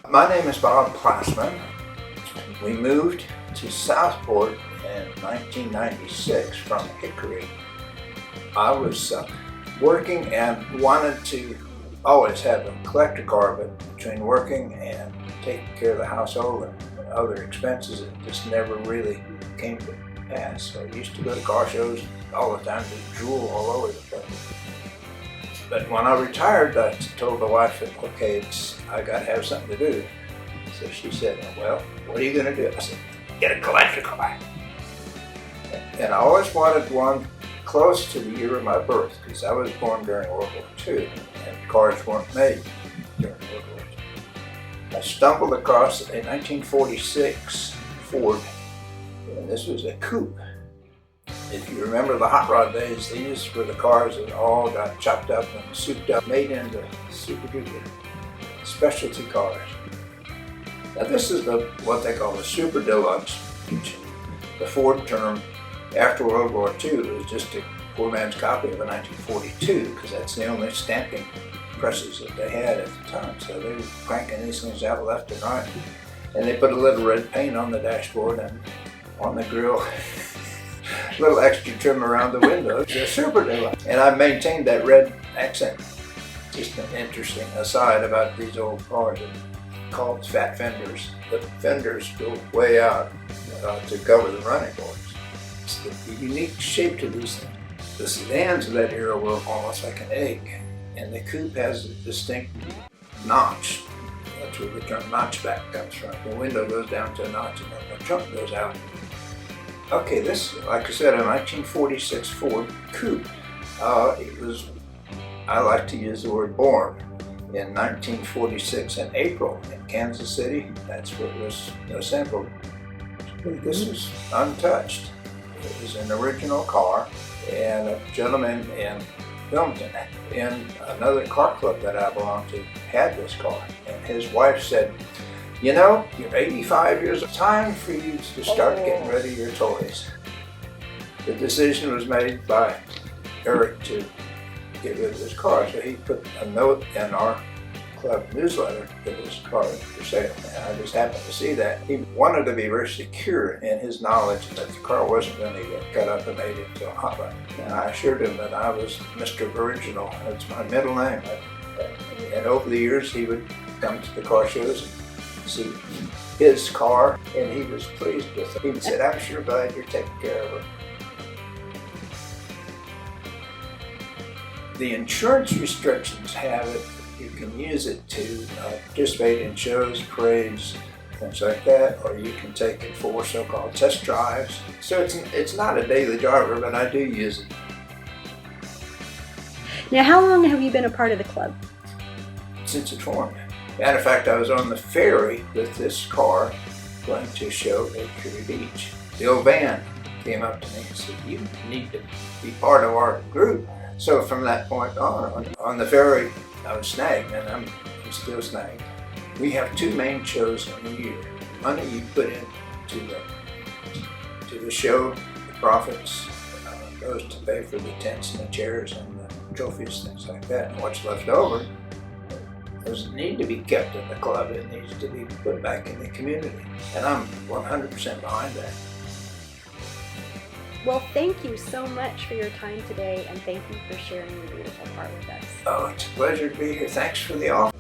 My name is Bob Plassman. We moved to Southport in 1996 from Hickory. I was working and wanted to always have a collector car, but between working and taking care of the household and other expenses, it just never really came to pass. So I used to go to car shows all the time, just drool all over the place. But when I retired, I told the wife that, okay, I got to have something to do. So she said, well, what are you going to do? I said, get a collector car. And I always wanted one close to the year of my birth, because I was born during World War II, and cars weren't made during World War II. I stumbled across a 1946 Ford, and this was a Coupe. If you remember the hot rod days, these were the cars that all got chopped up and souped up, made into super duper specialty cars. Now this is what they call the Super Deluxe, which the Ford term after World War II was just a poor man's copy of a 1942, because that's the only stamping presses that they had at the time. So they were cranking these things out left and right. And they put a little red paint on the dashboard and on the grill. A little extra trim around the windows. They're Super Deluxe. And I maintained that red accent. Just an interesting aside about these old cars. They're called fat fenders. The fenders go way out to cover the running boards. It's the unique shape to these things. The sedans of that era were almost like an egg. And the Coupe has a distinct notch. That's where the term notchback comes from. The window goes down to a notch and then the trunk goes out. Okay, this, like I said, a 1946 Ford Coupe. It was, I like to use the word born, in 1946 in April in Kansas City. That's where it was assembled. But this was untouched. It was an original car, and a gentleman in Wilmington, in another car club that I belonged to, had this car. And his wife said, you know, you're 85 years old. Time for you to start getting rid of your toys. The decision was made by Eric to get rid of his car, so he put a note in our club newsletter that his car was for sale. And I just happened to see that. He wanted to be very secure in his knowledge that the car wasn't going to get cut up and made into a hot rod. And I assured him that I was Mr. Original. That's my middle name. And over the years, he would come to the car shows and see his car, and he was pleased with it. He said, I'm sure glad you're taking care of it. The insurance restrictions have it. You can use it to participate in shows, parades, things like that, or you can take it for so-called test drives. So it's not a daily driver, but I do use it. Now, how long have you been a part of the club? Since it formed. Matter of fact, I was on the ferry with this car going to a show at Curry Beach. The old van came up to me and said, you need to be part of our group. So from that point on the ferry, I was snagged, and I'm still snagged. We have two main shows in a year. Money you put into the show, the profits goes to pay for the tents and the chairs and the trophies, things like that. And what's left over doesn't need to be kept in the club. It needs to be put back in the community. And I'm 100% behind that. Well, thank you so much for your time today, and thank you for sharing your beautiful car with us. Oh, it's a pleasure to be here. Thanks for the offer.